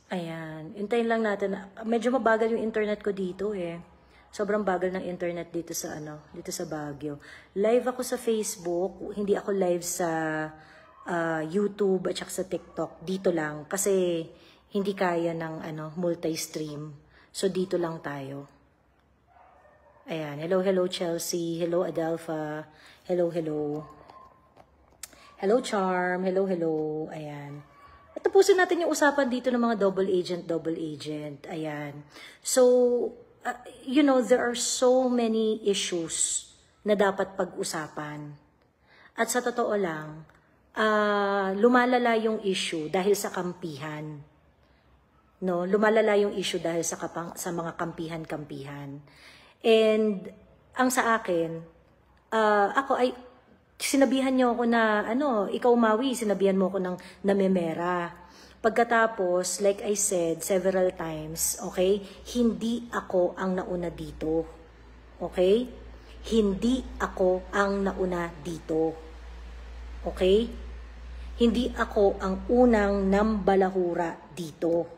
Ayan. Hintayin lang natin. Medyo mabagal yung internet ko dito eh. Sobrang bagal ng internet dito sa dito sa Baguio. Live ako sa Facebook, hindi ako live sa YouTube at saka sa TikTok. Dito lang kasi hindi kaya ng multi-stream. So dito lang tayo. Ayan. Hello, hello Chelsea. Hello Adelpha. Hello, hello. Hello Charm. Hello, hello. Ayan. At tapusin natin yung usapan dito ng mga double agent. Ayan. So, you know, there are so many issues na dapat pag-usapan. At sa totoo lang, lumalala yung issue dahil sa kampihan. No, lumalala yung issue dahil sa mga kampihan-kampihan. And ang sa akin, ako ay sinabihan niyo ako na ikaw Maui, sinabihan mo ako ng namemera. Pagkatapos, like I said several times, okay, hindi ako ang nauna dito. Okay? Hindi ako ang nauna dito. Okay? Hindi ako ang unang nambalahura dito.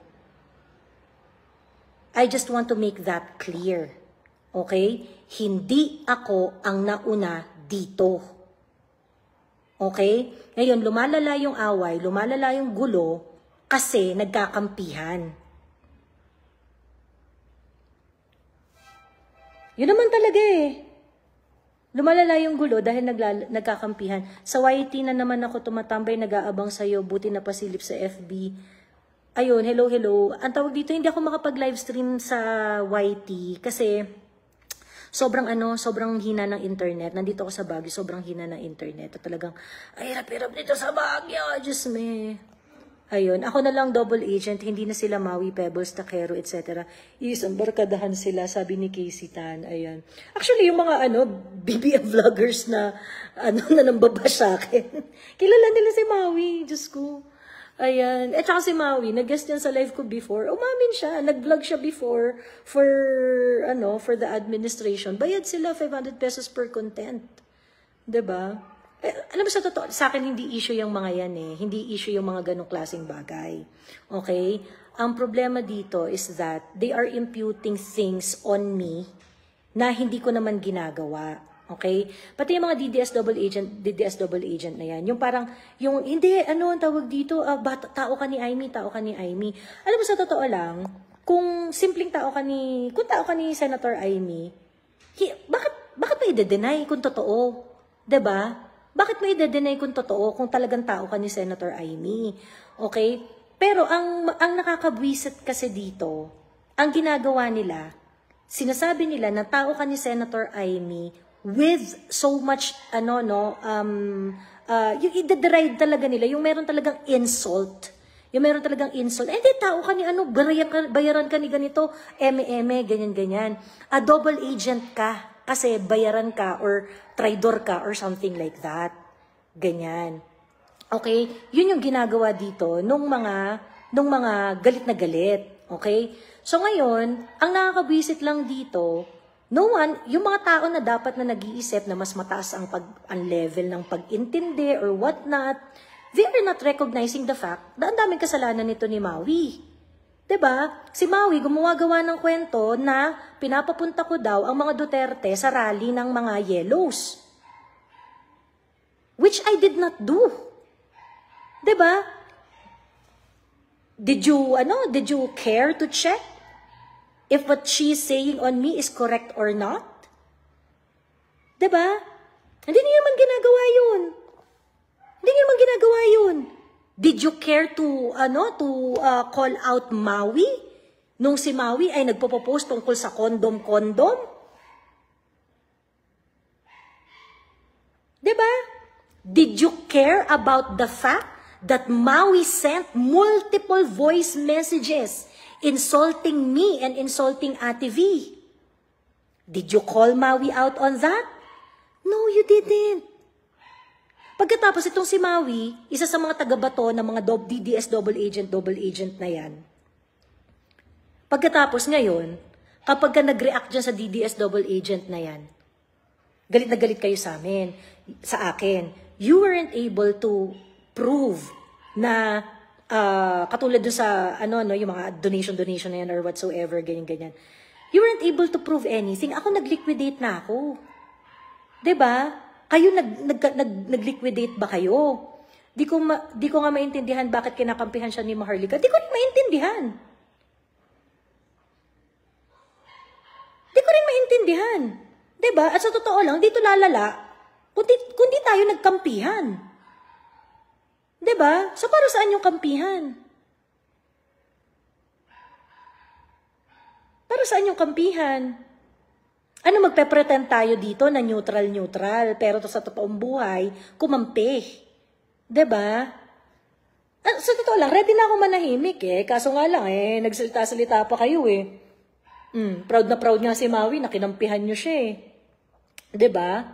I just want to make that clear. Okay? Hindi ako ang nauna dito. Okay? Ngayon, lumalala yung away, lumalala yung gulo kasi nagkakampihan. Yun naman talaga eh. Lumalala yung gulo dahil nagkakampihan. Sa YT na naman ako tumatambay, nag-aabang sa'yo, buti na pasilip sa FB. Ayun, hello, hello. Ang tawag dito, hindi ako makapag-livestream sa YT kasi sobrang hina ng internet. Nandito ako sa Baguio, sobrang hina ng internet. At talagang, ay, hirap-hirap dito sa Baguio. Diyos me. Ayun, ako na lang double agent, hindi na sila Maui, Pebbles, Takero, etc. Isang barkadahan sila, sabi ni Casey Tan. Ayan. Actually, yung mga BBM vloggers na na nambaba sa akin. Kilala nila si Maui, Diyos ko. Ayan. At saka si Maui, nag-guest yan sa live ko before. Umamin siya. Nag-vlog siya before for the administration. Bayad sila 500 pesos per content. 'Di ba? Alam mo sa totoo, sa akin hindi issue yung mga yan eh. Hindi issue yung mga ganong klaseng bagay. Okay? Ang problema dito is that they are imputing things on me na hindi ko naman ginagawa. Okay? Pati yung mga DDS double agent na yan. Yung parang, hindi, ang tawag dito, tao ka ni Aimee. Alam mo, sa totoo lang, kung tao ka ni Senator Aimee, bakit mo i-deny kung totoo? 'Di ba? Bakit mo i-deny kung totoo kung talagang tao ka ni Senator Aimee? Okay? Pero ang nakakabwisit kasi dito, ang ginagawa nila, sinasabi nila na tao ka ni Senator Aimee with so much yung i-deride talaga nila, yung meron talagang insult. Hindi, tao ka ni bayaran ka ni ganito, ganyan. Double agent ka kasi bayaran ka or traidor ka or something like that. Ganyan. Okay? Yun yung ginagawa dito nung mga galit na galit. Okay? So ngayon, ang nakakabwisit lang dito, yung mga tao na dapat na nag-iisip na mas mataas ang level ng pag-intindi or whatnot, they are not recognizing the fact na ang daming kasalanan nito ni Maui. 'Di ba? Si Maui gumawa-gawa ng kwento na pinapapunta ko daw ang mga Duterte sa rally ng mga Yellows. Which I did not do. 'Di ba? Did you care to check if what she is saying on me is correct or not? 'Di ba? Hindi niyo naman ginagawa 'yun. Did you care to call out Maui nung si Maui ay nagpo-post tungkol sa kondom-kondom? 'Di ba? Did you care about the fact that Maui sent multiple voice messages insulting me and insulting Ate V? Did you call Maui out on that? No, you didn't. Pagkatapos itong si Maui, isa sa mga taga-bato ng mga DDS double agent na yan. Pagkatapos ngayon, kapag ka nag-react dyan sa DDS double agent na yan, galit na galit kayo sa akin. You weren't able to prove na Katulad dun sa, yung mga donation na yan or whatsoever, ganyan. You weren't able to prove anything. Ako, nag-liquidate na ako. 'Di ba? Kayo, nag-liquidate ba kayo? Di ko nga maintindihan bakit kinakampihan siya ni Maharlika. Di ko rin maintindihan. Di ko rin maintindihan. 'Di ba? At sa totoo lang, dito lalala, kundi tayo nagkampihan. 'Di ba? So, para saan yung kampihan? Para saan yung kampihan? Ano, magpe-pretend tayo dito na neutral, pero to sa totoong buhay, kumampi. 'Di ba? Sa totoo lang, ready na ako manahimik Kaso nga lang nagsalita-salita pa kayo Proud na proud nga si Maui na kinampihan nyo siya 'Di ba?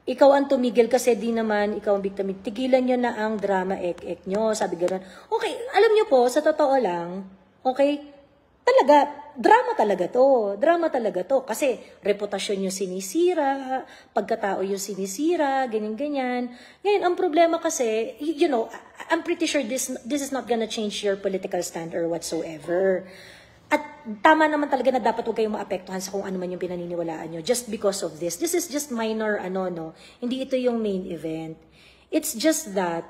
Ikaw ang tumigil kasi di naman ikaw ang biktima. Tigilan nyo na ang drama nyo. Sabi gano'n. Okay, alam nyo po, sa totoo lang, okay, drama talaga to. Kasi reputasyon yung sinisira, pagkatao yung sinisira, ganyan. Ngayon, ang problema kasi, I'm pretty sure this is not gonna change your political stand or whatsoever. At tama naman talaga na dapat huwag kayong maapektuhan sa kung ano man yung pinaniniwalaan nyo just because of this. This is just minor, Hindi ito yung main event. It's just that,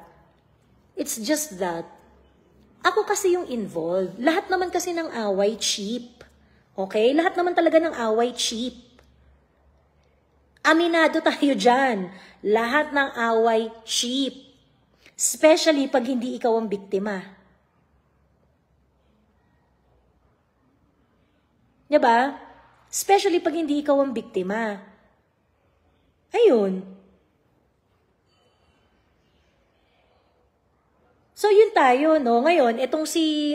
ako kasi yung involved. Lahat naman kasi ng away cheap. Okay? Lahat naman talaga ng away cheap. Aminado tayo dyan. Lahat ng away cheap. Especially pag hindi ikaw ang biktima. Diba? Especially pag hindi ikaw ang biktima. Ayun. So, yun tayo, Ngayon, itong si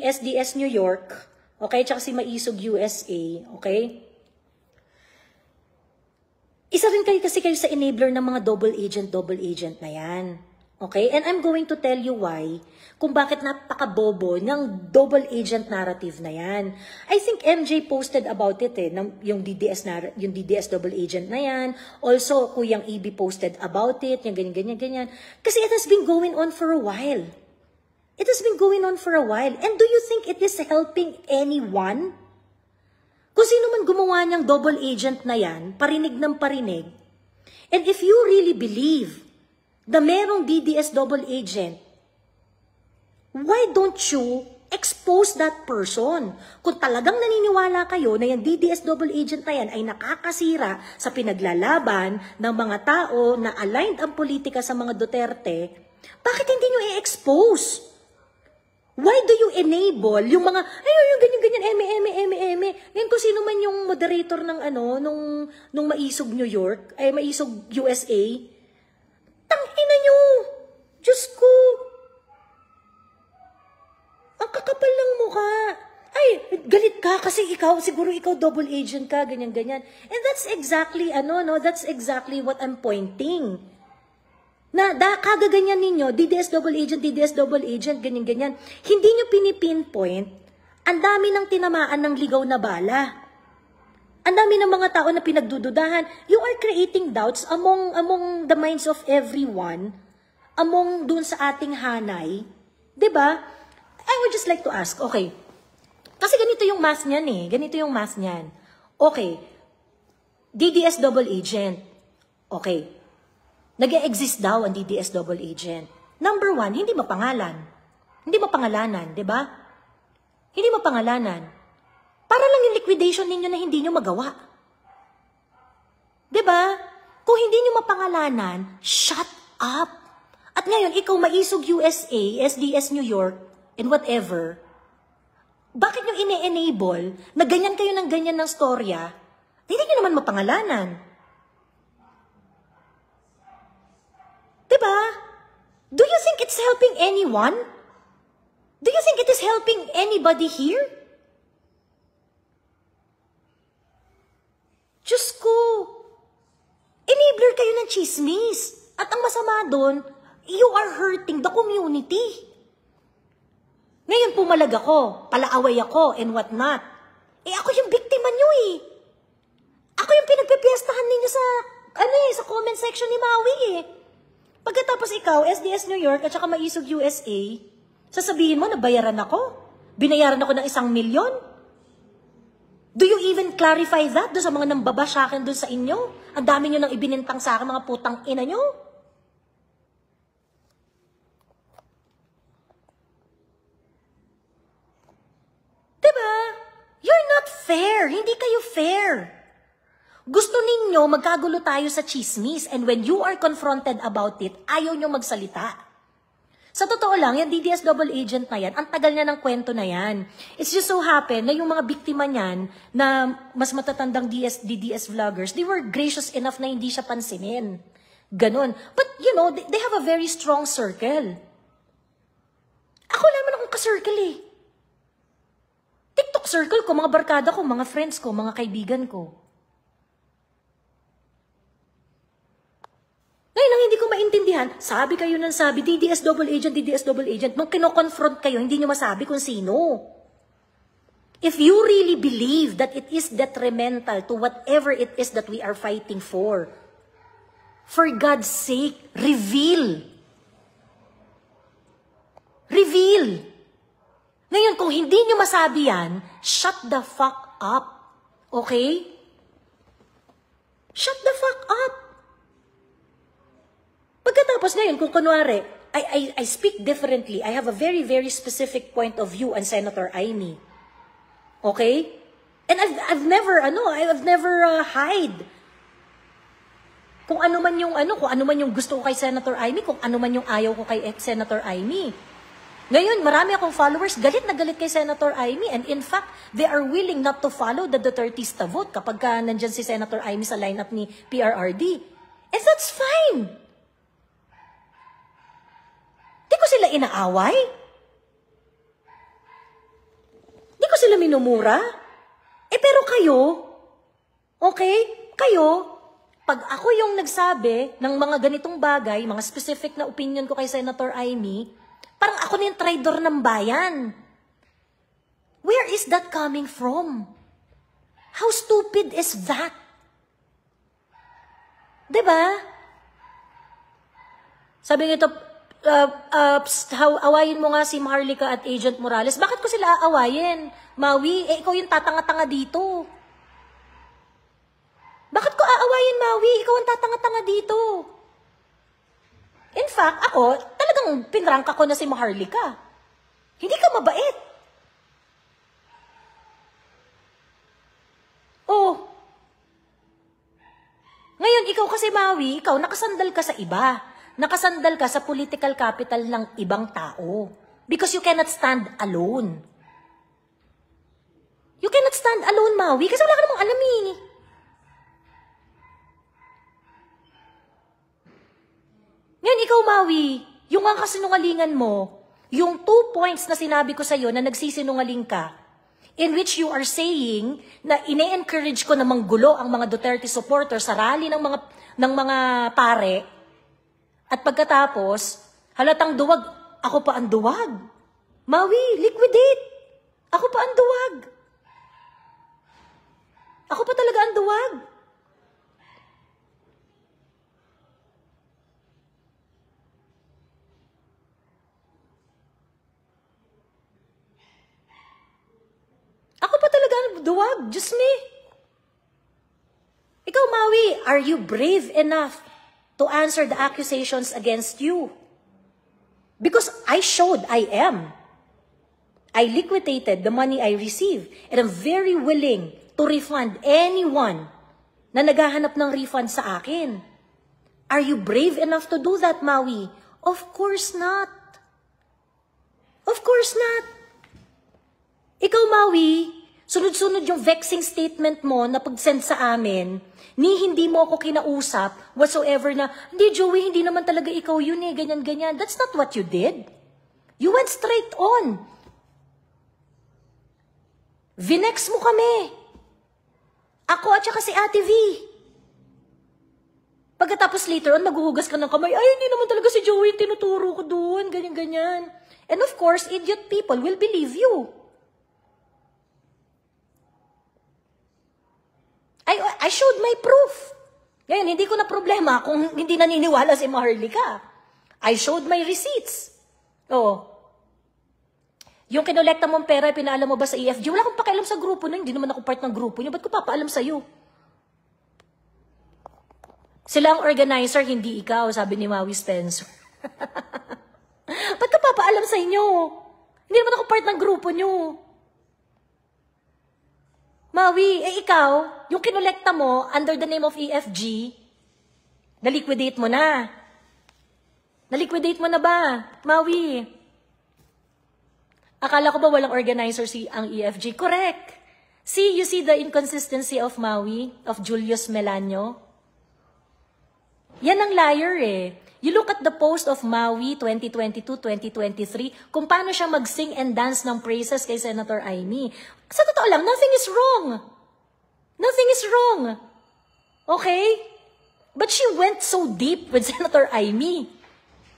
SDS New York, okay, tsaka si Maisog USA, okay? Isa rin kasi kayo sa enabler ng mga double agent na yan. Okay? And I'm going to tell you why, kung bakit napakabobo ng double agent narrative na yan. I think MJ posted about it yung DDS double agent na yan. Also, Kuyang EB posted about it, yung ganyan. Kasi it has been going on for a while. And do you think it is helping anyone? Kung sino man gumawa niyang double agent na yan, parinig ng parinig, and if you really believe na merong DDS double agent, why don't you expose that person? Kung talagang naniniwala kayo na yung DDS double agent na yan ay nakakasira sa pinaglalaban ng mga tao na aligned ang politika sa mga Duterte, bakit hindi nyo i-expose? Why do you enable yung mga, yung ganyan, eme. Ngayon kung sino man yung moderator ng nung Maisog New York, Maisog USA, tangina nyo! Diyos ko! Ang kakapal ng mukha. Ay, galit ka kasi siguro ikaw double agent ka, ganyan. And that's exactly, that's exactly what I'm pointing. Kagaganyan ninyo, DDS double agent, ganyan. Hindi nyo pinipinpoint, ang dami ng tinamaan ng ligaw na bala. Ang dami ng mga tao na pinagdududahan. You are creating doubts among the minds of everyone, among dun sa ating hanay. 'Di ba? I would just like to ask, okay, kasi ganito yung math niyan Okay, DDS double agent. Okay, nag-e-exist daw ang DDS double agent. Number one, hindi mapangalanan, 'di ba? Hindi mapangalanan. Para lang yung liquidation ninyo na hindi nyo magawa. 'Di ba? Kung hindi nyo mapangalanan, shut up. At ngayon, ikaw Maisog USA, SDS New York, and whatever, bakit nyo ine-enable na ganyan kayo ng ganyan ng storya, hindi nyo naman mapangalanan? 'Di ba? Do you think it's helping anyone? Do you think it is helping anybody here? Diyos ko, enabler kayo ng chismis. At ang masama doon, you are hurting the community. Ngayon pumalag ako, palaaway ako, and what not. Ako yung biktima nyo Ako yung pinagpipiestahan ninyo sa comment connection ni Maui eh. Pagkatapos ikaw, SDS New York at saka Maisog USA, sasabihin mo na bayaran ako? Binayaran ako ng 1 milyon? Do you even clarify that doon sa mga nambaba sa akin doon sa inyo? Ang dami nyo nang ibinintang sa akin, mga putang ina nyo. Diba? You're not fair. Hindi kayo fair. Gusto ninyo magkagulo tayo sa chismis, and when you are confronted about it, ayaw nyo magsalita. Sa totoo lang, yung DDS double agent na yan, ang tagal niya ng kwento na yan. It's just so happen na yung mga biktima niyan na mas matatandang DDS vloggers, they were gracious enough na hindi siya pansinin. Ganon. But, you know, they have a very strong circle. Ako naman akong ka-circle eh. TikTok circle ko, mga barkada ko, mga friends ko, mga kaibigan ko. Ngayon lang hindi ko maintindihan, sabi kayo ng sabi, DDS double agent. Nung kino-confront kayo, hindi nyo masabi kung sino. If you really believe that it is detrimental to whatever it is that we are fighting for God's sake, reveal. Reveal. Ngayon, kung hindi nyo masabi yan, shut the fuck up. Okay? Shut the fuck up. Pagkatapos ngayon, kung kunwari, I speak differently. I have a very, very specific point of view on Senator Amy. Okay? And I've never hide. Kung ano man yung gusto ko kay Senator Amy, kung ano man yung ayaw ko kay Senator Amy. Ngayon, marami akong followers, galit na galit kay Senator Amy, and in fact, they are willing not to follow the Dutertista vote kapag nandyan si Senator Amy sa lineup ni PRRD. And that's fine. Di ko sila inaaway. Di ko sila minumura. Pero kayo, okay, kayo, pag ako yung nagsabi ng mga ganitong bagay, mga specific na opinion ko kay Senator Amy, parang ako na yung traidor ng bayan. Where is that coming from? How stupid is that? Diba? Sabi nito, awayin mo nga si Maharlika at Agent Morales. Bakit ko sila aawayin? Maui, ikaw yung tatanga-tanga dito. Bakit ko aawayin, Maui? Ikaw ang tatanga-tanga dito. In fact, ako, talagang pinrangka ko na si Maharlika. Hindi ka mabait. Oh. Ngayon, ikaw kasi, Maui, ikaw, nakasandal ka sa iba. Nakasandal ka sa political capital ng ibang tao. Because you cannot stand alone. You cannot stand alone, Maui, kasi wala ka namang alam eh. Ngayon, ikaw, Maui, yung ang kasinungalingan mo, yung 2 points na sinabi ko sa'yo na nagsisinungaling ka, in which you are saying na ine-encourage ko na manggulo ang mga Duterte supporters sa rally ng mga pare, at pagkatapos, halatang duwag, ako pa ang duwag. Maui, liquidate. Ako pa ang duwag. Ako pa talaga ang duwag. Ako pa talaga ang duwag. Diyos me. Ikaw, Maui, are you brave enough to answer the accusations against you? Because I showed I am. I liquidated the money I received, and I'm very willing to refund anyone na naghahanap ng refund sa akin. Are you brave enough to do that, Maui? Of course not. Of course not. Ikaw, Maui, sunod-sunod yung vexing statement mo na pag-send sa amin, hindi mo ako kinausap whatsoever na, hindi, Joey, hindi naman talaga ikaw yun eh, ganyan-ganyan. That's not what you did. You went straight on. Vinex mo kami. Ako at saka si Ate V. Pagkatapos later on, maghuhugas ka ng kamay, ay, hindi naman talaga si Joey, tinuturo ko doon, ganyan-ganyan. And of course, idiot people will believe you. I showed my proof. Ngayon, hindi ko na problema kung hindi naniniwala si Maharlika. I showed my receipts. Oh. Yung kinolekta mong pera, pinaalam mo ba sa EFG? Wala akong pakialam sa grupo na, hindi naman ako part ng grupo niyo. Ba't ko papaalam sa'yo? Sila ang organizer, hindi ikaw, sabi ni Maui Spencer. Ba't ka papaalam sa inyo? Hindi naman ako part ng grupo niyo. Maui, ikaw, yung kinolekta mo under the name of EFG, na-liquidate mo na. Na-liquidate mo na ba, Maui? Akala ko ba walang organizer ang EFG? Correct. See, you see the inconsistency of Maui, of Julius Melanio? Yan ang liar eh. You look at the post of Maui 2022-2023, kung paano siya mag-sing and dance ng praises kay Senator Amy. Sa totoo lang, nothing is wrong. Nothing is wrong. Okay? But she went so deep with Senator Amy.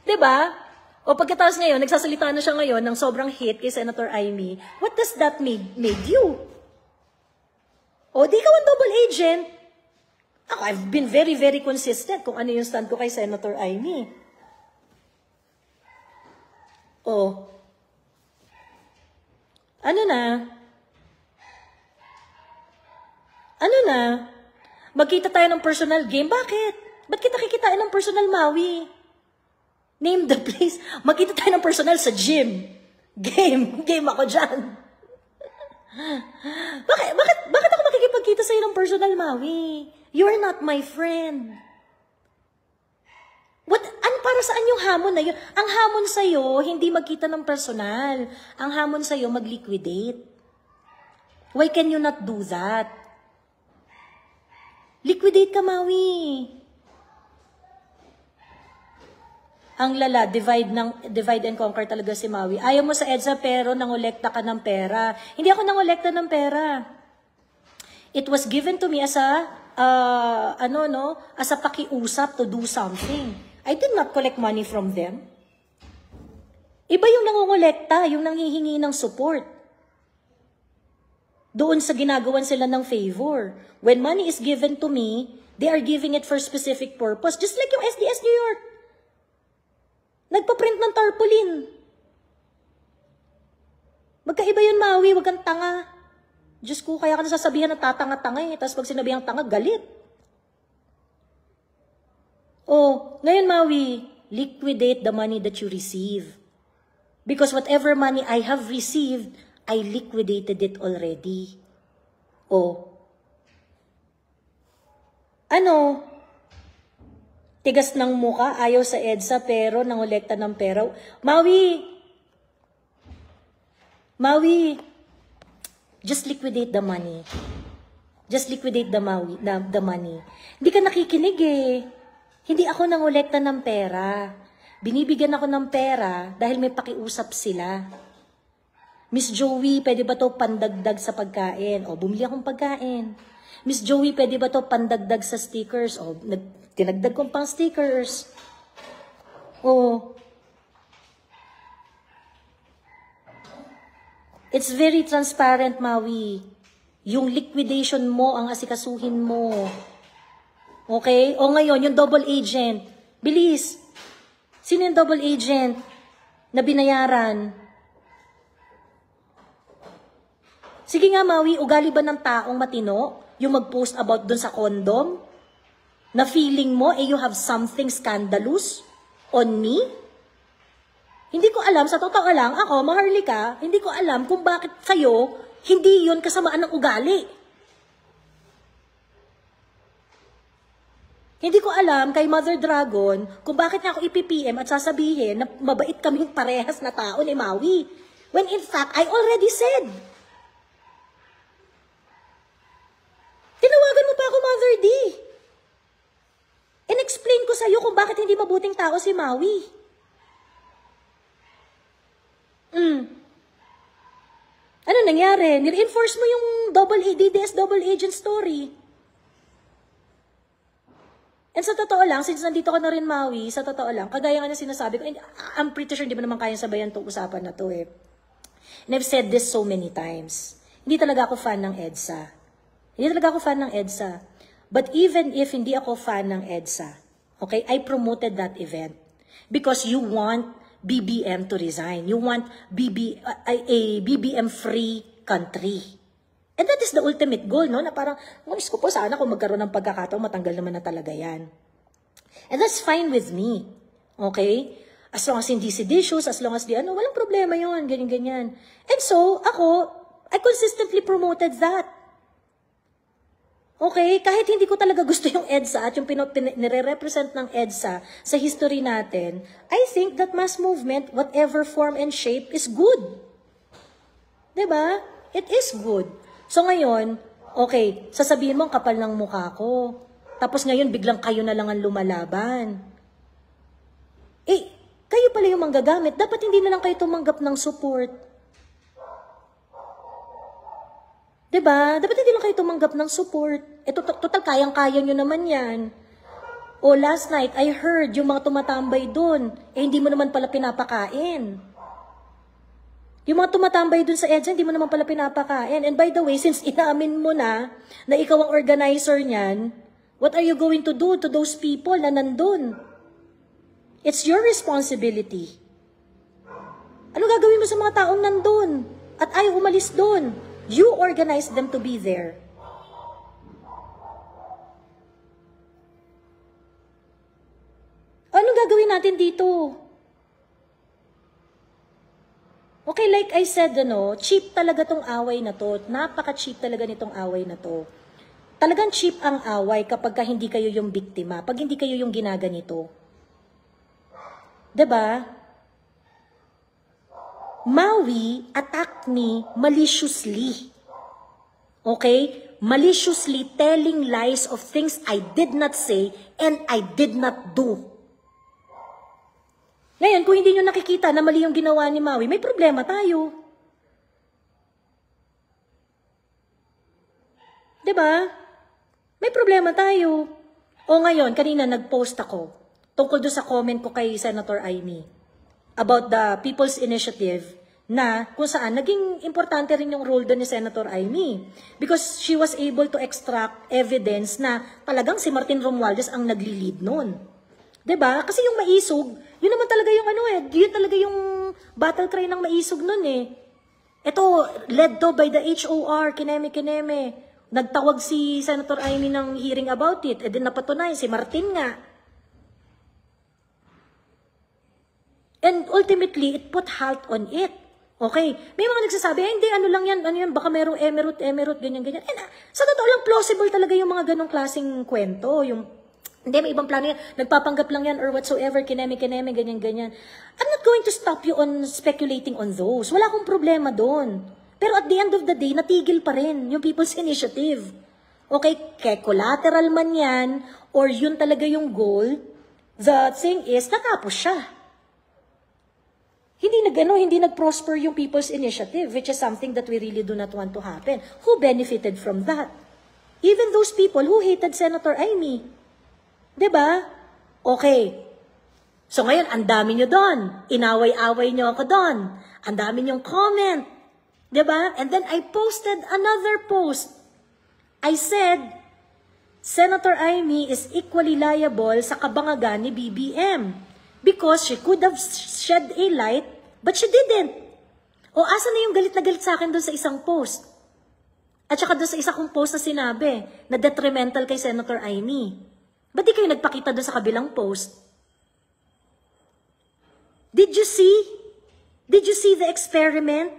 Diba? O pagkatapos ngayon, nagsasalita na siya ngayon ng sobrang hate kay Senator Amy. What does that made you? O di ka ang double agent. Ako, I've been very, very consistent kung ano yung stand ko kay Senator Amy. O. Ano na? Ano na? Magkita tayo ng personal game? Bakit? Ba't kita kikitain ng personal, Maui? Name the place. Magkita tayo ng personal sa gym. Game. Game ako dyan. Bakit ako makikipagkita sa'yo ng personal, Maui? You are not my friend. Ano para saan yung hamon na yun? Ang hamon sa'yo, hindi magkita ng personal. Ang hamon sa'yo, mag-liquidate. Why can you not do that? Liquidate ka, Maui. Ang lala, divide and conquer talaga si Maui. Ayaw mo sa EDSA pero nangolekta ka ng pera. Hindi ako nangolekta ng pera. It was given to me as a pakiusap to do something. I did not collect money from them. Iba yung nangongolekta, yung nanghihingi ng support. Doon sa ginagawan sila ng favor. When money is given to me, they are giving it for specific purpose. Just like yung SDS New York. Nagpa-print ng tarpaulin. Magkaiba yun, Maui. Huwag kang tanga. Diyos ko, kaya ka nasasabihan na tatanga-tanga eh. Tapos pag sinabihang tanga, galit. Oh, ngayon, Maui, liquidate the money that you receive. Because whatever money I have received, I liquidated it already. Oh. Ano? Tigas ng muka, ayaw sa EDSA, pero nangolekta ng pera. Maui, just liquidate the money. Just liquidate the money. Hindi ka nakikinig eh. Hindi ako nangolekta ng pera. Binibigyan ako ng pera dahil may pakiusap sila. Miss Joey, pwede ba to pandagdag sa pagkain? O, bumili akong pagkain. Miss Joey, pwede ba to pandagdag sa stickers? O, tinagdag kong pang stickers. O, it's very transparent, Maui. Yung liquidation mo, ang asikasuhin mo. Okay? O ngayon, yung double agent. Bilis. Sino yung double agent na binayaran? Sige nga, Maui, ugali ba ng taong matino yung mag-post about dun sa condom? Na feeling mo, you have something scandalous on me? Hindi ko alam, sa totoo lang, ako, Maharlika, hindi ko alam kung bakit sa'yo, hindi yun kasamaan ng ugali. Hindi ko alam kay Mother Dragon kung bakit niya ako ipipm at sasabihin na mabait kaming parehas na tao ni Maui. When in fact, I already said. Tinawagan mo pa ako, Mother D. In-explain ko sa'yo kung bakit hindi mabuting tao si Maui. Ano nangyari? Nireinforce mo yung DDS double agent story. And sa totoo lang, since nandito ka na rin, Maui, sa totoo lang, kagaya nga na sinasabi ko, and I'm pretty sure hindi mo naman kayang sabayan itong usapan na to eh. And I've said this so many times. Hindi talaga ako fan ng EDSA. Hindi talaga ako fan ng EDSA. But even if hindi ako fan ng EDSA, okay, I promoted that event because you want BBM to resign. You want a BBM-free country. And that is the ultimate goal, no? Na parang, ko po, sana kung magkaroon ng pagkakataon, matanggal naman na talaga yan. And that's fine with me. Okay? As long as hindi seditious, as long as walang problema yun, ganyan-ganyan. And so, I consistently promoted that. Okay? Kahit hindi ko talaga gusto yung EDSA at yung nire-represent ng EDSA sa history natin, I think that mass movement, whatever form and shape, is good. Diba? It is good. So ngayon, okay, sasabihin mo ang kapal ng mukha ko. Tapos ngayon, biglang kayo na lang ang lumalaban. Kayo pala yung manggagamit. Dapat hindi na lang kayo tumanggap ng support. Diba? Dapat hindi lang kayo tumanggap ng support. Total, kayang-kaya nyo naman yan. Last night, I heard yung mga tumatambay dun. Hindi mo naman pala pinapakain. Yung mga tumatambay dun sa EDSA, hindi mo naman pala pinapakain. And by the way, since inaamin mo na ikaw ang organizer niyan, what are you going to do to those people na nandun? It's your responsibility. Ano gagawin mo sa mga taong nandun? At ayaw umalis dun? You organize them to be there. Anong gagawin natin dito? Okay, like I said, cheap talaga tong away na to. Napaka-cheap talaga nitong away na to. Talagang cheap ang away kapag hindi kayo yung biktima, pag hindi kayo yung ginaganito. Diba? Maui attacked me maliciously. Okay? Maliciously telling lies of things I did not say and I did not do. Ngayon, kung hindi nyo nakikita na mali yung ginawa ni Maui, may problema tayo. Diba? May problema tayo. Ngayon, kanina nag-post ako tungkol doon sa comment ko kay Senator Amy about the People's Initiative na kung saan naging importante rin yung role doon ni Senator Amy because she was able to extract evidence na talagang si Martin Romualdez ang nagli-lead noon. 'Di ba? Kasi yung maisog, yun naman talaga yung yun talaga yung battle cry ng maisog noon eh. Ito, led to by the HOR, kineme. Nagtawag si Senator Amy ng hearing about it. Din napatunayan si Martin nga. And ultimately, it put halt on it. Okay? May mga nagsasabi, hindi, ano yan, baka merong emerald, ganyan. And sa totoo lang, plausible talaga yung mga ganong klaseng kwento. Hindi, may ibang plano yan. Nagpapanggap lang yan or whatsoever, kineme, ganyan. I'm not going to stop you on speculating on those. Wala akong problema doon. Pero at the end of the day, natigil pa rin yung People's Initiative. Okay? Kaya collateral man yan, or yun talaga yung goal, the thing is, natapos siya. Hindi nag-prosper yung People's Initiative, which is something that we really do not want to happen. Who benefited from that? Even those people who hated Senator Amy. 'Di ba? Okay. So ngayon, ang dami nyo doon. Inaway-away nyo ako doon. Ang dami nyong comment. 'Di ba? And then I posted another post. I said, Senator Amy is equally liable sa kabangagan ni BBM. Because she could have shed a light, but she didn't. Asa na yung galit na galit sa akin doon sa isang post? At saka doon sa isa kong post na sinabi, na detrimental kay Senator Amy. Ba't di kayo nagpakita doon sa kabilang post? Did you see? Did you see the experiment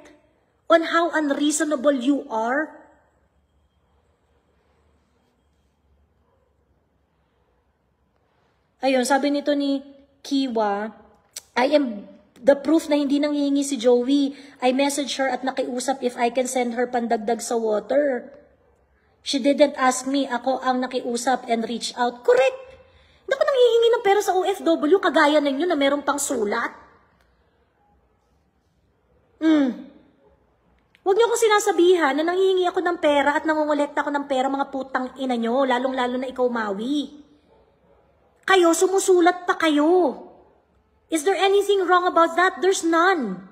on how unreasonable you are? Ayun, sabi nito ni Kiwa, I am the proof na hindi nanghihingi si Joey. I messaged her at nakiusap if I can send her pandagdag sa water. She didn't ask me. Ako ang nakiusap and reach out. Correct. Hindi ako nanghihingi ng pera sa OFW kagaya ninyo na merong pang sulat. Huwag niyo akong sinasabihan na nanghihingi ako ng pera at nangongolekta ako ng pera mga putang ina nyo, lalong-lalo na ikaw, Maui. Kayo, sumusulat pa kayo. Is there anything wrong about that? There's none.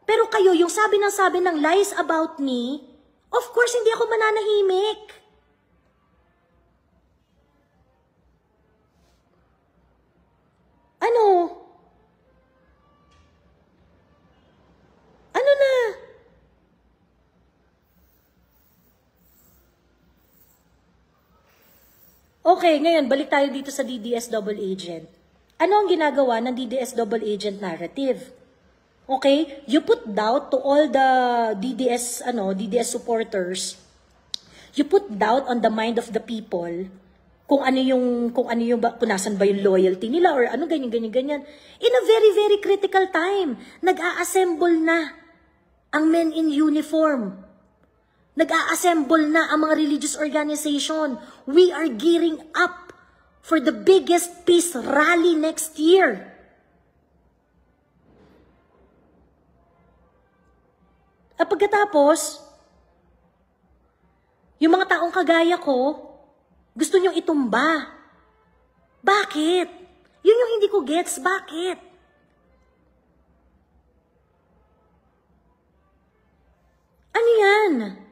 Pero kayo, yung sabi ng lies about me, of course, hindi ako mananahimik. Okay, ngayon, balik tayo dito sa DDS double agent. Ano ang ginagawa ng DDS double agent narrative? Okay, you put doubt to all the DDS supporters. You put doubt on the mind of the people kung nasan ba yung loyalty nila or ano ganyan. In a very, very critical time, nag-a-assemble na ang men in uniform. Nag-a-assemble na ang mga religious organization. We are gearing up for the biggest peace rally next year. At pagkatapos, yung mga taong kagaya ko, gusto nyong itumba. Bakit? Yun yung hindi ko gets. Bakit? Ano yan?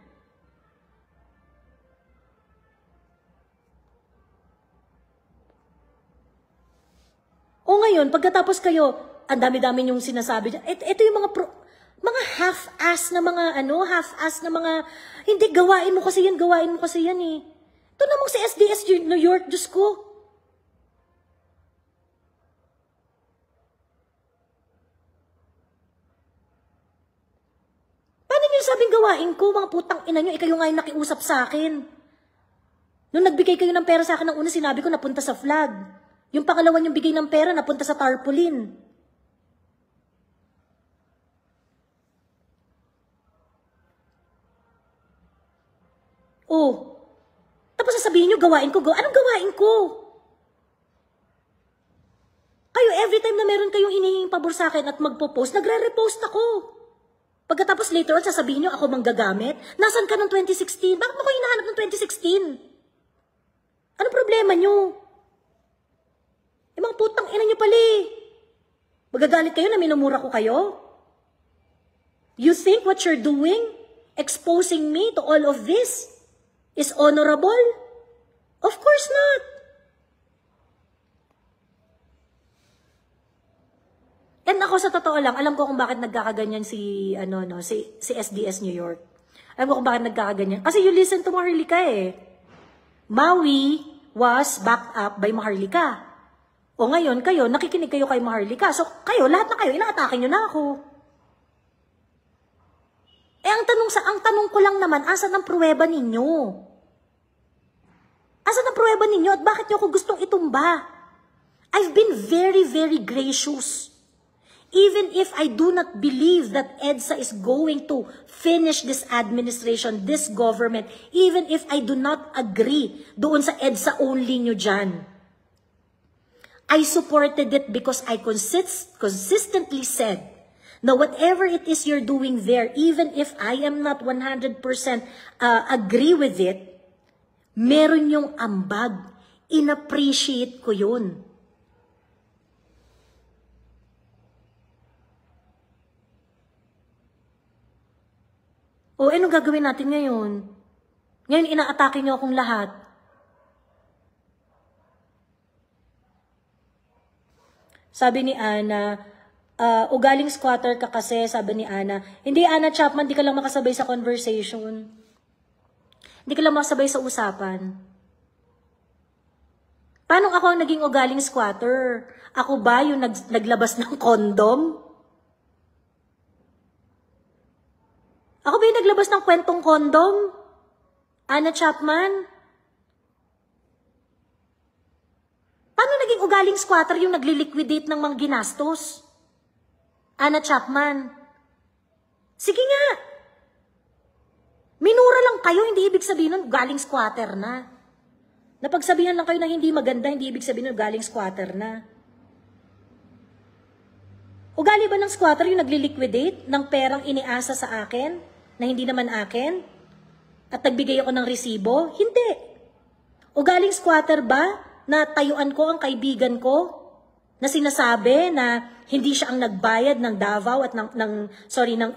O ngayon, pagkatapos kayo, ang dami-dami yung sinasabi dyan. Ito yung mga half-ass na mga, hindi, gawain mo kasi yan eh. Ito namang si SDS New York, Diyos ko. Paano niyo sabing gawain ko, mga putang ina nyo, ikaw nga yung nakiusap sa akin. Nung nagbigay kayo ng pera sa akin ng una, sinabi ko napunta sa flag. Yung pangalawa yung bigay ng pera, napunta sa tarpaulin. Oh, tapos sasabihin nyo, gawain ko. Anong gawain ko? Kayo, every time na meron kayong hinihinging pabor sa akin at magpo-post, nagre-repost ako. Pagkatapos later on, sasabihin nyo, ako manggagamit. Nasaan ka ng 2016? Bakit mo ko hinahanap ng 2016? Anong problema nyo? Mga putang ina nyo pala eh. Magagalit kayo na minumura ko kayo? You think what you're doing, exposing me to all of this, is honorable? Of course not. And ako sa totoo lang, alam ko kung bakit nagkakaganyan si SDS New York. Alam ko kung bakit nagkakaganyan. Kasi you listen to Maharlika eh. Maui was backed up by Maharlika. O ngayon, kayo, nakikinig kayo kay Maharlika. So, kayo, lahat na kayo, inaatake nyo na ako. Ang tanong ko lang naman, asan ang pruweba ninyo? Asan ang pruweba ninyo at bakit nyo ako gustong itumba? I've been very, very gracious. Even if I do not believe that EDSA is going to finish this administration, this government, even if I do not agree doon sa EDSA only nyo dyan, I supported it because I consistently said na whatever it is you're doing there, even if I am not 100% agree with it, meron yung ambag. In-appreciate ko yun. O, anong gagawin natin ngayon? Ngayon, inaatake niyo akong lahat. Sabi ni Ana, ugaling squatter ka kasi, sabi ni Ana. Hindi, Ana Chapman, di ka lang makasabay sa conversation. Hindi ka lang makasabay sa usapan. Paano ako ang naging ugaling squatter? Ako ba yung naglabas ng kondom? Ako ba yung naglabas ng kwentong kondom? Ana Chapman? Paano naging ugaling squatter yung nagli-liquidate ng mga ginastos? Ana Chapman? Sige nga. Minura lang kayo, hindi ibig sabihin nun galing squatter na. Napagsabihan lang kayo na hindi maganda, hindi ibig sabihin nun galing squatter na. Ugali ba ng squatter yung nagli-liquidate ng perang iniasa sa akin na hindi naman akin? At nagbigay ako ng resibo? Hindi. Ugaling squatter ba na tayuan ko ang kaibigan ko na sinasabi na hindi siya ang nagbayad ng Davao at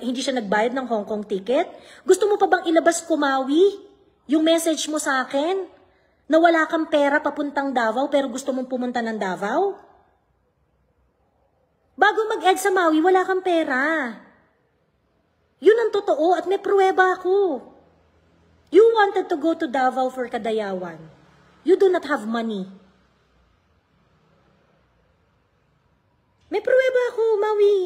hindi siya nagbayad ng Hong Kong ticket? Gusto mo pa bang ilabas kumawi yung message mo sa akin na wala kang pera papuntang Davao pero gusto mong pumunta ng Davao? Bago mag-ed sa Maui, wala kang pera. Yun ang totoo at may pruweba ako. You wanted to go to Davao for Kadayawan. You do not have money. May pruweba ako, Maui.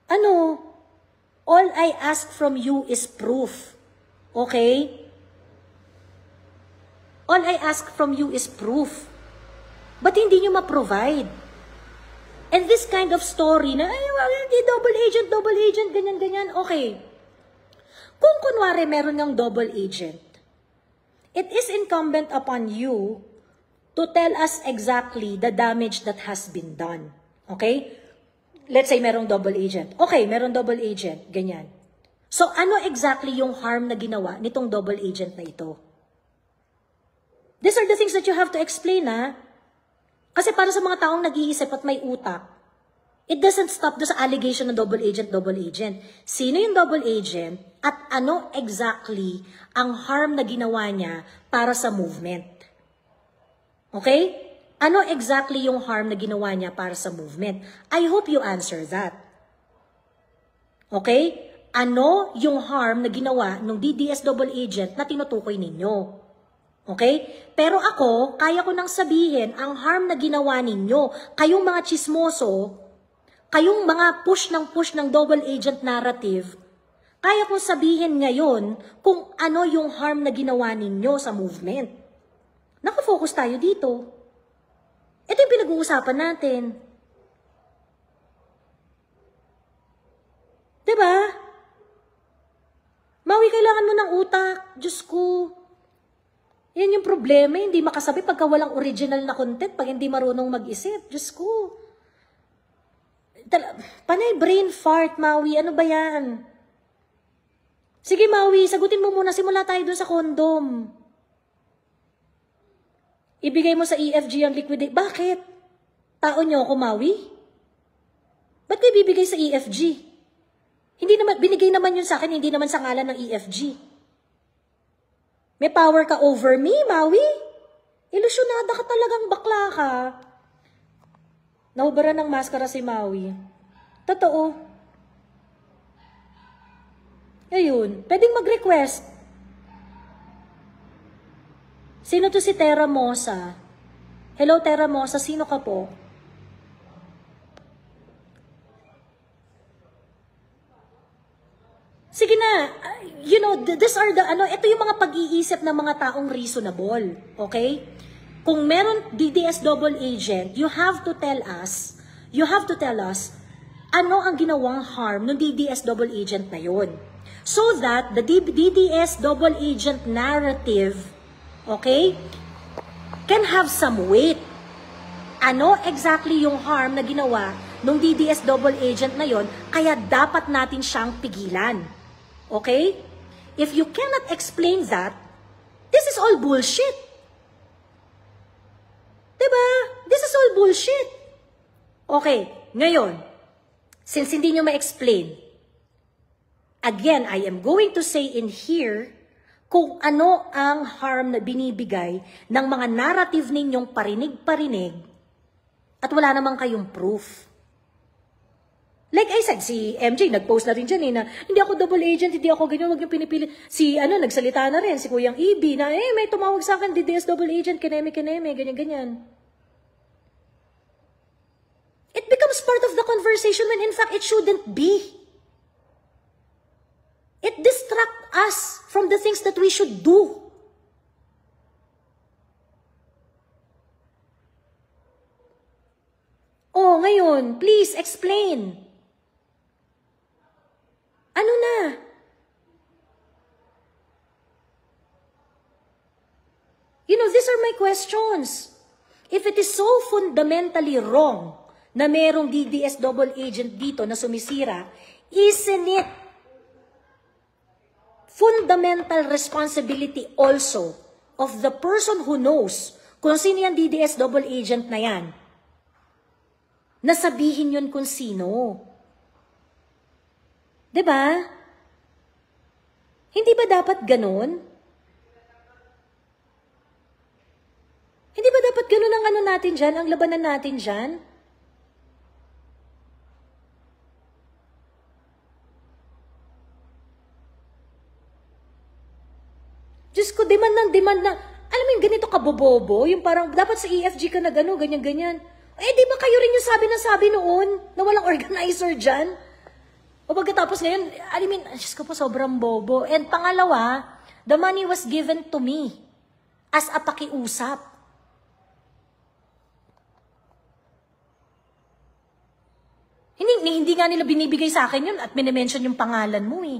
Ano? All I ask from you is proof. Okay? All I ask from you is proof. Ba't hindi nyo ma-provide? And this kind of story na, ay, hindi, double agent, ganyan-ganyan. Okay. Kung kunwari meron ng double agent, it is incumbent upon you to tell us exactly the damage that has been done. Okay? Let's say merong double agent. Okay, merong double agent, ganyan. So, ano exactly yung harm na ginawa nitong double agent na ito? These are the things that you have to explain, ha? Kasi para sa mga taong nag-iisip at may utak, it doesn't stop do sa allegation ng double agent, double agent. Sino yung double agent at ano exactly ang harm na ginawa niya para sa movement? Okay? Ano exactly yung harm na ginawa niya para sa movement? I hope you answer that. Okay? Ano yung harm na ginawa ng DDS double agent na tinutukoy ninyo? Okay? Pero ako, kaya ko nang sabihin, ang harm na ginawa ninyo, kayong mga chismoso, kayong mga push ng double agent narrative, kaya kong sabihin ngayon kung ano yung harm na ginawa ninyo sa movement. Nakafocus tayo dito. Ito yung pinag-uusapan natin. Diba? Maui, kailangan mo ng utak. Diyos ko. Yan yung problema, hindi makasabi pagka walang original na content, pag hindi marunong mag-isip. Diyos ko. Panay brain fart, Maui. Ano ba yan? Sige, Maui, sagutin mo muna. Simula tayo dun sa condom. Ibigay mo sa EFG ang liquidate. Bakit? Tao niyo ako, Maui? Ba't ko ibibigay sa EFG? Hindi naman, binigay naman yun sa akin, hindi naman sa ngalan ng EFG. May power ka over me, Maui? Ilusyonada ka talagang bakla ka. Nahubara ng maskara si Maui. Totoo. Ayun, pwedeng mag-request. Sino to si Terra Mosa? Hello, Terra Mosa, sino ka po? Sige na, you know, these are the, ito yung mga pag-iisip ng mga taong reasonable, okay? Kung meron DDS double agent, you have to tell us, ano ang ginawang harm ng DDS double agent na yun. So that the DDS double agent narrative, okay, can have some weight. Ano exactly yung harm na ginawa ng DDS double agent na yon, kaya dapat natin siyang pigilan. Okay? If you cannot explain that, this is all bullshit. Diba? This is all bullshit. Okay, ngayon, since hindi nyo ma-explain, again, I am going to say in here kung ano ang harm na binibigay ng mga narrative ninyong parinig-parinig at wala namang kayong proof. Like I said, si MJ nag-post na rin dyan na hindi ako double agent, hindi ako ganyan, wag yung pinipili. Si nagsalita na rin, si Kuyang EB na may tumawag sa akin, DDS double agent, kineme, ganyan-ganyan. It becomes part of the conversation when in fact it shouldn't be. It distracts us from the things that we should do. Oh, ngayon, please explain. Ano na? You know, these are my questions. If it is so fundamentally wrong na merong DDS double agent dito na sumisira, isn't it fundamental responsibility also of the person who knows kung sino yung DDS double agent na yan? Nasabihin yun kung sino. Diba? Hindi ba dapat ganun? Hindi ba dapat ganun ang natin dyan, ang labanan natin dyan? Diyos ko, demand ng demand na, alam mo yung ganito kabobobo, yung parang, dapat sa EFG ka na gano'n, ganyan-ganyan. Eh, di ba kayo rin yung sabi noon, na walang organizer dyan? O pagkatapos ngayon, I mean, Diyos ko po, sobrang bobo. And pangalawa, the money was given to me as a pakiusap. Hindi nga nila binibigay sa akin yun at minimension yung pangalan mo eh.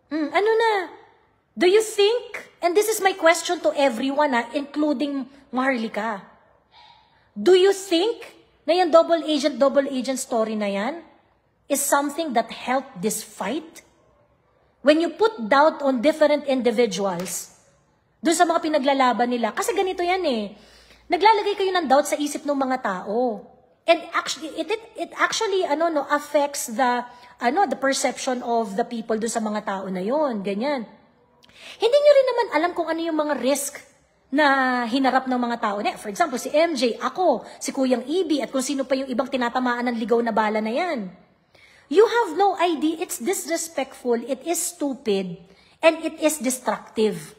Ano na? Do you think, and this is my question to everyone including Maharlika, do you think na yung double agent story na yan is something that helped this fight? When you put doubt on different individuals, doon sa mga pinaglalaban nila, kasi ganito yan eh, naglalagay kayo ng doubt sa isip ng mga tao. And actually, it actually affects the perception of the people doon sa mga tao na yon, ganyan. Hindi nyo rin naman alam kung ano yung mga risk na hinarap ng mga tao. For example, si MJ, ako, si Kuyang EB, at kung sino pa yung ibang tinatamaan ng ligaw na bala na yan. You have no idea. It's disrespectful, it is stupid, and it is destructive.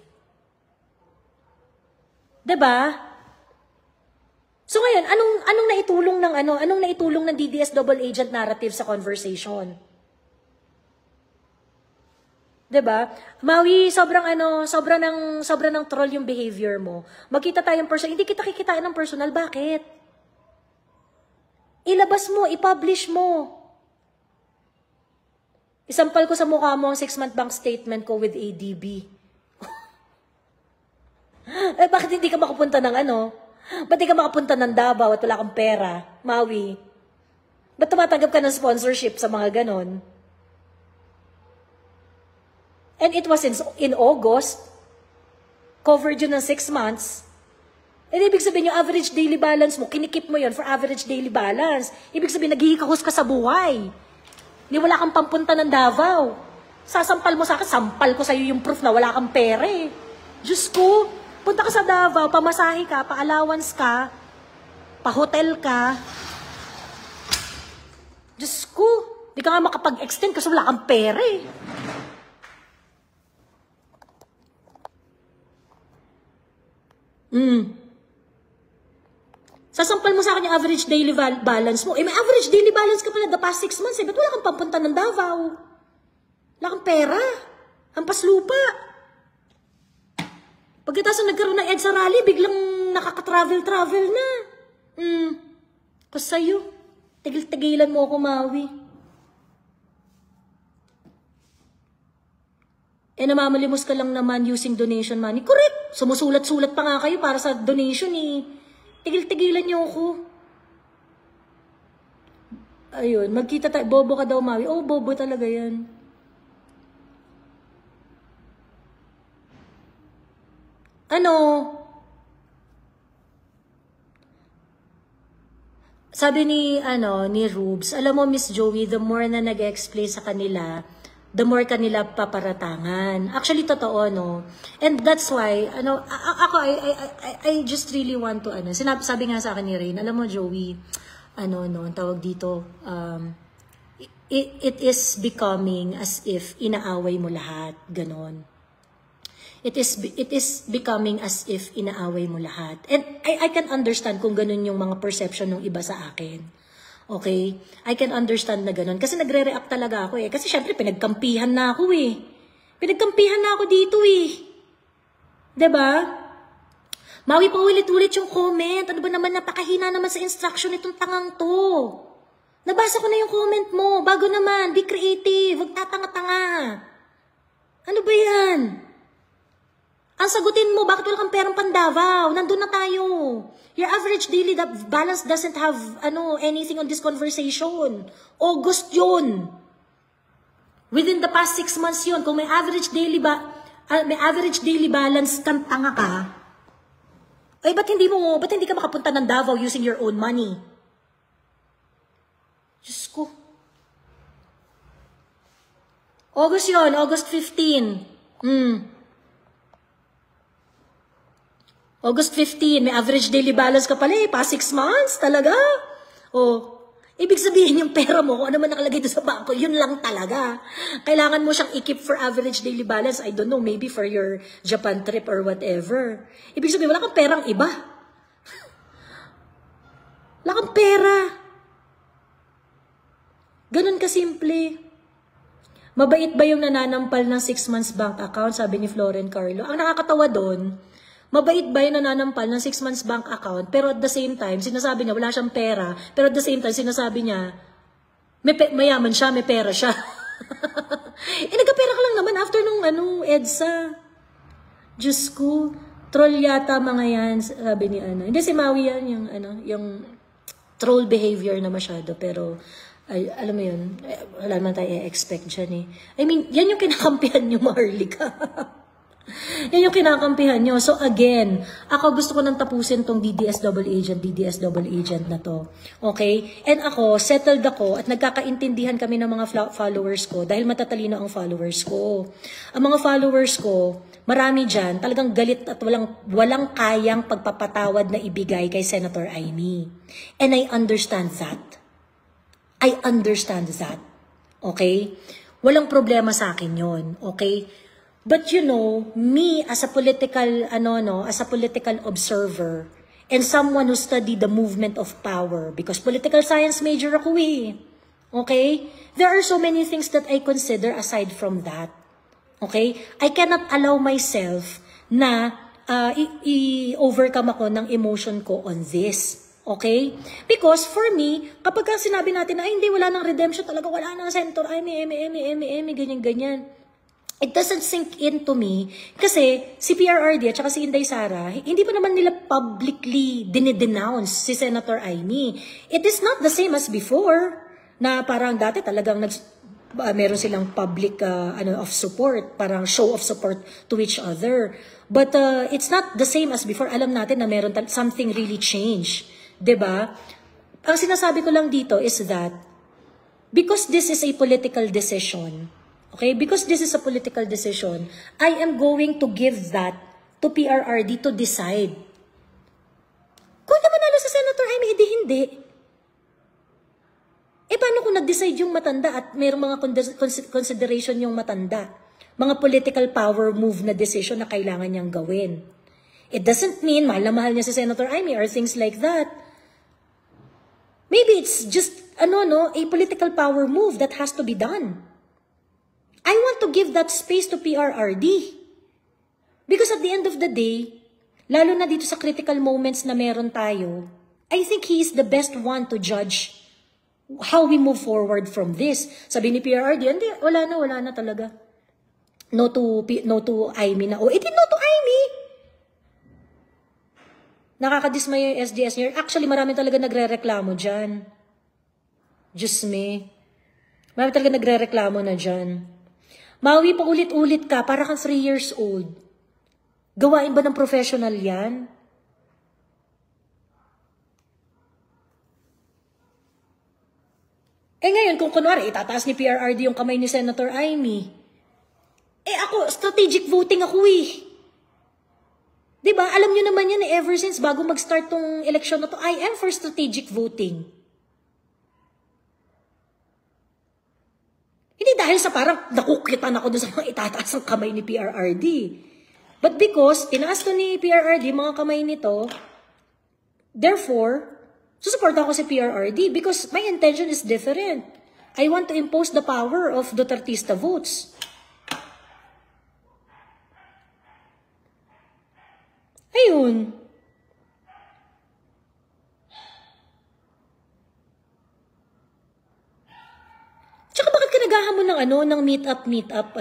Diba? So ngayon, anong naitulong ng DDS double agent narrative sa conversation? 'Di ba? Maui, sobra ng troll yung behavior mo. Magkita tayong personal, hindi kita kikitain ng personal, bakit? Ilabas mo, i-publish mo. Isampal ko sa mukha mo ang 6-month bank statement ko with ADB. Eh, bakit hindi ka makapunta ng Ba't di ka makapunta ng Davao at wala kang pera, Maui? Ba't tumatanggap ka ng sponsorship sa mga ganon? And it was in August, covered yun ng 6 months. And ibig sabihin yung average daily balance mo, kinikip mo yun for average daily balance. Ibig sabihin, naghihikahus ka sa buhay. Hindi wala kang pampunta ng Davao. Sasampal mo sa akin, sampal ko sa'yo yung proof na wala kang pera eh. Diyos ko, punta ka sa Davao, pamasahe ka, pa-allowance ka, pa-hotel ka. Diyos ko, di ka nga makapag-extend kasi wala kang pera eh. Sasampal mo sa akin yung average daily balance mo. Eh, may average daily balance ka pala the past 6 months. Eh, ba't wala kang pampunta ng Davao? Wala kang pera. Hampas lupa. Pagkatapos nagkaroon ng EDSA rally, biglang nakaka-travel na. Kasi sa'yo, tigil-tigilan mo ako, Maui. Eh, namamalimos ka lang naman using donation money. Correct! Sumusulat-sulat pa nga kayo para sa donation eh. Tigil-tigilan niyo ako. Ayun, magkita tayo. Bobo ka daw, Maui. Oh, bobo talaga yan. Sabi ni Rubes, alam mo, Miss Joey, the more na nag-explain sa kanila, the more kanila paparatangan. Actually, totoo, no? And that's why, I just really want to, sabi nga sa akin ni Rain, alam mo, Joey, ang tawag dito, it is becoming as if inaaway mo lahat, ganon. It is becoming as if inaaway mo lahat. And I can understand kung ganun yung mga perception ng iba sa akin. Okay? I can understand na ganun. Kasi nagre-react talaga ako eh. Kasi syempre, pinagkampihan na ako eh. Pinagkampihan na ako dito eh. 'Di ba? Maui pa ulit-ulit yung comment. Ano ba naman, napakahina naman sa instruction itong tangang to. Nabasa ko na yung comment mo. Bago naman, be creative. Huwag tatanga-tanga. Ano ba yan? Ang sagutin mo, bakit wala kang perang Pandavaw? Nandun na tayo. Your average daily balance doesn't have anything on this conversation. August yun. Within the past 6 months yun. Kung may average daily balance kang tanga ka, ay ba't hindi ka makapunta ng Davao using your own money? Diyos ko. August yun, August 15. August 15, may average daily balance ka pala eh, past 6 months, talaga. Oh, Ibig sabihin yung pera mo, kung ano man nakalagay doon sa bangko, yun lang talaga. Kailangan mo siyang i-keep for average daily balance. I don't know, maybe for your Japan trip or whatever. Ibig sabihin, wala kang perang iba. Wala kang pera. Ganun kasimple. Mabait ba yung nananampal ng 6 months bank account, sabi ni Floren Carlo. Ang nakakatawa doon, mabait ba yung nananampal ng 6 months bank account, pero at the same time, sinasabi niya wala siyang pera, pero at the same time, sinasabi niya, mayaman siya, may pera siya. Nagkapera ka lang naman after nung EDSA. Diyos ko, troll yata mga yan, sabi ni Hindi si Maui yan, yung troll behavior na masyado, pero ay, alam mo yun, wala naman tayo i-expect dyan eh. I mean, yan yung kinakampihan nyo, Maharlika. Yan yung kinakampihan nyo. So again, ako gusto ko nang tapusin tong DDS double agent na to. Okay? And ako, settled ako at nagkakaintindihan kami ng mga followers ko dahil matatalino ang followers ko. Ang mga followers ko, marami dyan, talagang galit at walang kayang pagpapatawad na ibigay kay Senator Amy. And I understand that. I understand that. Okay? Walang problema sa akin yon. Okay? But you know, me as a political, as a political observer, and someone who studied the movement of power, because political science major ako eh. Okay? There are so many things that I consider aside from that. Okay? I cannot allow myself na i-overcome ako ng emotion ko on this. Okay? Because for me, kapag sinabi natin na, hindi, wala nang redemption talaga, wala nang Senator Amy, ganyan. It doesn't sink into me kasi si PRRD at saka si Inday Sara, hindi pa naman nila publicly dinidenounce si Senator Amy. It is not the same as before na parang dati talagang meron silang public of support, parang show of support to each other. But it's not the same as before. Alam natin na meron something really changed. 'Di ba? Ang sinasabi ko lang dito is that because this is a political decision, okay? Because this is a political decision, I am going to give that to PRRD to decide. Kung naman nalo sa Senator Amy, hindi. Paano kung nag-decide yung matanda at mayroong mga consideration yung matanda? Mga political power move na decision na kailangan niyang gawin. It doesn't mean mahal na mahal niya si Senator Amy or things like that. Maybe it's just, a political power move that has to be done. I want to give that space to PRRD. Because at the end of the day, lalo na dito sa critical moments na meron tayo, I think he is the best one to judge how we move forward from this. Sabi ni PRRD, hindi, wala na talaga. No to Amy na. Oh, no to Amy! Nakakadismay yung SDS niya. Actually, marami talaga nagre-reklamo dyan. Diyos me. Marami talaga nagre-reklamo na dyan. Maui, pa ulit-ulit ka, para kang 3 years old. Gawain ba ng professional yan? Ngayon, kung kunwari, itataas ni PRRD yung kamay ni Senator Amy. Ako, strategic voting ako eh. Diba? Alam nyo naman yan ever since bago mag-start tong eleksyon na to, I am for strategic voting. Hindi dahil sa parang nakukitan ako doon sa mga itataas ang kamay ni PRRD. But because tinaas to ni PRRD mga kamay nito, therefore, susuporta ko si PRRD because my intention is different. I want to impose the power of Dutertista votes. Ayun. Tsaka bakit ka naghahamon ng meet up,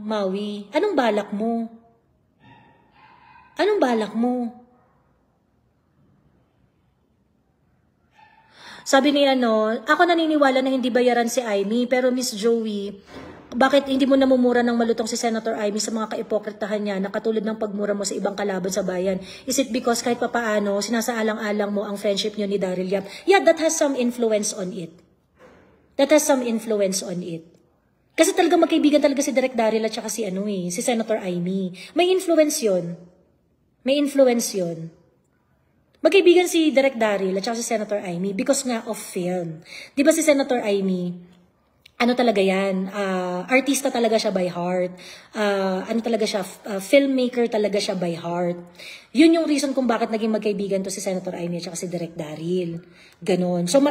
Maui? Anong balak mo? Anong balak mo? Sabi ni ako naniniwala na hindi bayaran si Amy, pero Miss Joey, bakit hindi mo namumura ng malutong si Senator Amy sa mga kaipokritahan niya na katulad ng pagmura mo sa ibang kalaban sa bayan? Is it because kahit papaano, sinasaalang-alang mo ang friendship niyo ni Daryl Yap? Yeah, that has some influence on it. That has some influence on it. Kasi talaga magkaibigan talaga si Direk Daryl at saka si si Senator Amy. May influence yun. May influence yun. magkaibigan si Direk Daryl at saka si Senator Amy because nga of film. Di ba si Senator Amy, ano talaga yan, artista talaga siya by heart. Ano talaga siya, filmmaker talaga siya by heart. Yun yung reason kung bakit naging magkaibigan to si Senator Amy at saka si Direk Daryl. Ganon. So,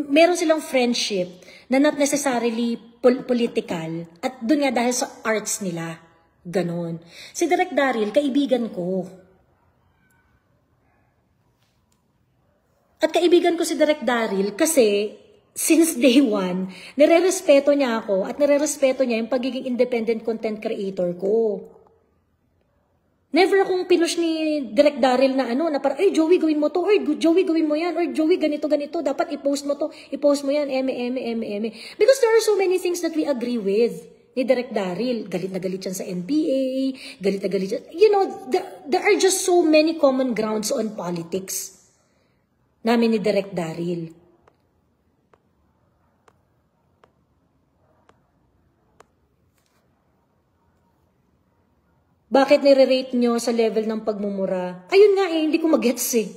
meron silang friendship na not necessarily political at dun nga dahil sa arts nila. Ganon. Si Direk Daryl, kaibigan ko. At kaibigan ko si Direk Daryl kasi since day one, nire-respeto niya ako at nire-respeto niya yung pagiging independent content creator ko. Never akong pinush ni Direk Daryl na ano, na parang, ay Joey gawin mo to, or Joey gawin mo yan, or Joey ganito, dapat i-post mo to, i-post mo yan, eme. Because there are so many things that we agree with ni Direk Daryl. Galit na galit yan sa NPA, galit na galit yan. You know, there are just so many common grounds on politics namin ni Direk Daryl. Bakit nire-rate nyo sa level ng pagmumura? Ayun nga hindi ko mag-gets eh.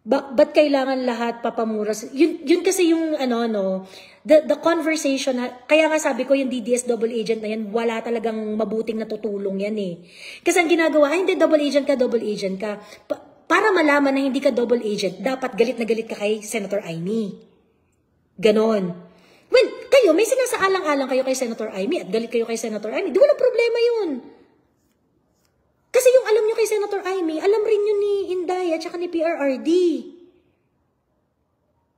Ba't kailangan lahat papamura? Yun kasi yung the conversation, kaya nga sabi ko yung DDS double agent na yan, wala talagang mabuting natutulong yan eh. Kasi ang ginagawa, hindi double agent ka. Para malaman na hindi ka double agent, dapat galit na galit ka kay Senator Amy. Ganon. Well, kayo, may sinasaalang-alang kayo kay Senator Amy at galit kayo kay Senator Amy. Di walang problema yun. Kasi yung alam nyo kay Senator Amy, alam rin yun ni Inday at saka ni PRRD.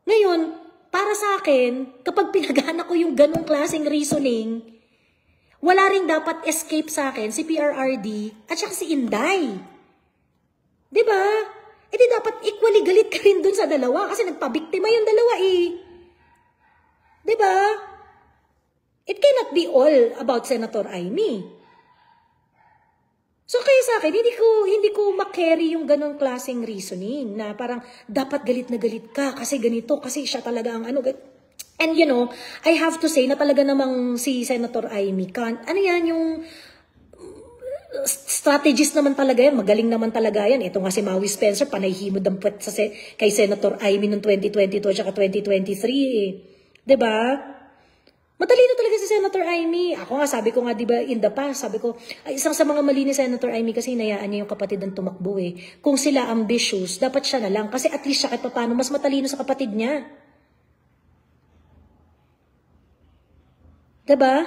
Ngayon, para sa akin, kapag pinagana ko yung ganong klaseng reasoning, wala rin dapat escape sa akin si PRRD at saka si Inday. Diba? E di dapat equally galit ka rin dun sa dalawa kasi nagpabiktima yung dalawa eh. Diba? It cannot be all about Senator Amy. So kaya sa akin, hindi ko makarry yung ganong klaseng reasoning na parang dapat galit na galit ka kasi ganito, kasi siya talaga ang ano. And you know, I have to say na talaga namang si Senator Amy, ano yan yung strategist naman talaga yan, magaling naman talaga yan. Ito nga si Maui Spencer, panayhimod ang puwet kay Senator Amy noong 2022 at 2023 eh. Diba? Matalino talaga si Senator Amy. Ako nga, sabi ko nga, diba, in the past, sabi ko, ay, isang sa mga mali ni Senator Amy kasi hinayaan niya yung kapatid ng tumakbo eh. Kung sila ambitious, dapat siya na lang. Kasi at least siya kahit paano mas matalino sa kapatid niya. Diba?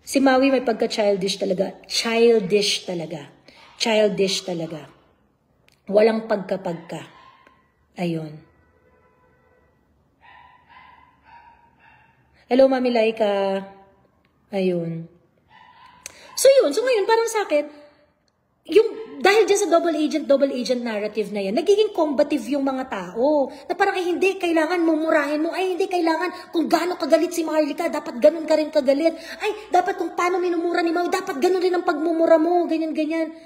Si Maui may pagka-childish talaga. Childish talaga. Childish talaga. Walang pagka-pagka. Ayun. Hello, Mami Laika. Ayun. So yun. So ngayon, parang sa akin, dahil dyan sa double agent narrative na yan, nagiging combative yung mga tao. Na parang, ay hindi, kailangan mumurahin mo. Ay hindi, kailangan kung gaano kagalit si Marlica, dapat ganun ka rin kagalit. Ay, dapat kung paano minumura ni Maui, dapat ganun rin ang pagmumura mo. Ganyan.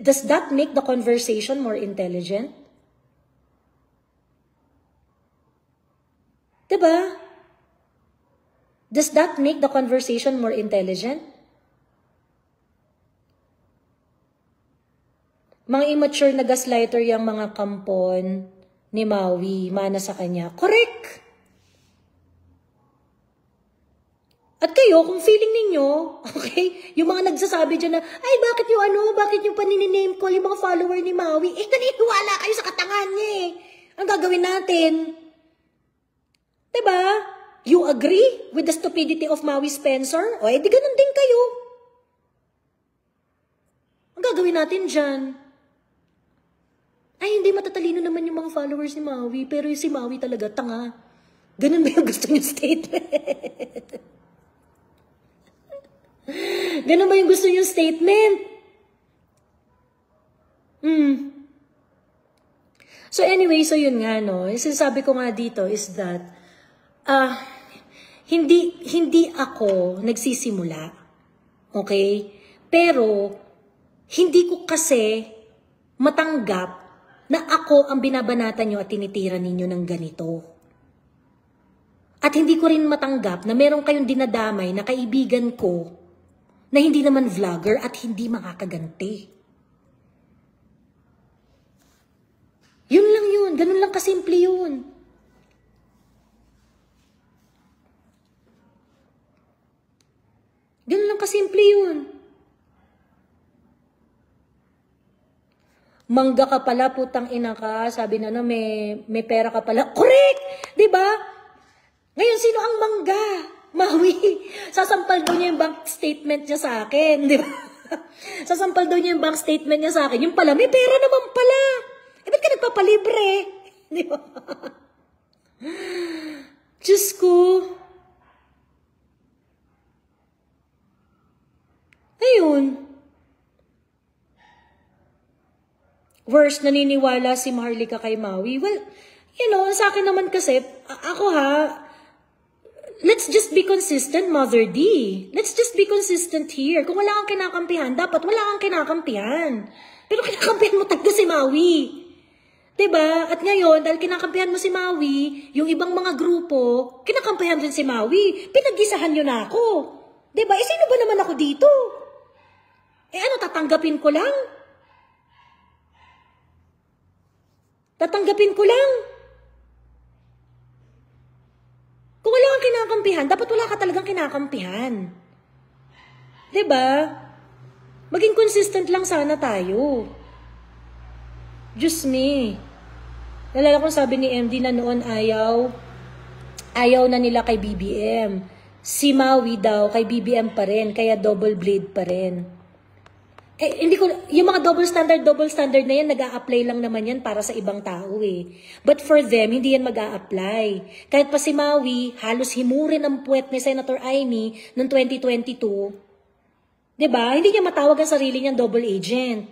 Does that make the conversation more intelligent? Diba? Does that make the conversation more intelligent? Mga immature na gaslighter yung mga kampon ni Maui, mana sa kanya. Correct! At kayo, kung feeling ninyo, okay, yung mga nagsasabi dyan na, ay, bakit yung paniname call yung mga follower ni Maui? Eh, naniniwala kayo sa katangan niya eh. Ang gagawin natin? Diba? You agree with the stupidity of Maui Spencer? O, eh, di ganun din kayo. Ang gagawin natin dyan? Ay, hindi matatalino naman yung mga followers ni Maui, pero si Maui talaga, tanga. Ganun ba yung gusto niyo statement? Ganun ba yung gusto niyong statement? So anyway, so yun nga, no? Yung sinasabi ko nga dito is that, hindi ako nagsisimula. Okay? Pero, hindi ko kasi matanggap na ako ang binabanatan nyo at tinitira ninyo ng ganito. At hindi ko rin matanggap na meron kayong dinadamay na kaibigan ko na hindi naman vlogger at hindi makakaganti. Yun lang yun. Ganun lang kasimple yun. Ganun lang kasimple yun. Mangga ka pala, putang ina ka. Sabi na may pera ka pala. Correct! Diba? Ngayon, sino ang mangga? Maui. Sasampal daw niya yung bank statement niya sa akin. Diba? Sasampal daw niya yung bank statement niya sa akin. Yung pala, may pera naman pala. Ba't ka nagpapalibre? Diba? Diyos ko. Ayun. Worst, naniniwala si Maharlika kay Maui. Well, sa akin naman kasi, ako let's just be consistent, Mother D. Let's just be consistent here. Kung wala kang kinakampihan, dapat wala kang kinakampihan. Pero kinakampihan mo talaga si Maui. Diba? At ngayon, dahil kinakampihan mo si Maui, yung ibang mga grupo, kinakampihan din si Maui. Pinag-gisahan nyo na ako. Diba? Sino ba naman ako dito? Tatanggapin ko lang? Tatanggapin ko lang. Kung wala kang kinakampihan, dapat wala ka talagang kinakampihan. Diba? Maging consistent lang sana tayo. Diyos me. Nalala kong sabi ni MD na noon ayaw na nila kay BBM. Si Maui daw kay BBM pa rin, kaya double blade pa rin. Yung mga double standard na yan, nag-a-apply lang naman yan para sa ibang tao eh. But for them, hindi yan mag-a-apply. Kahit pa si Maui, halos himurin ang puwet ni Senator Amy noong 2022. Diba? Hindi niya matawag ang sarili niyang double agent.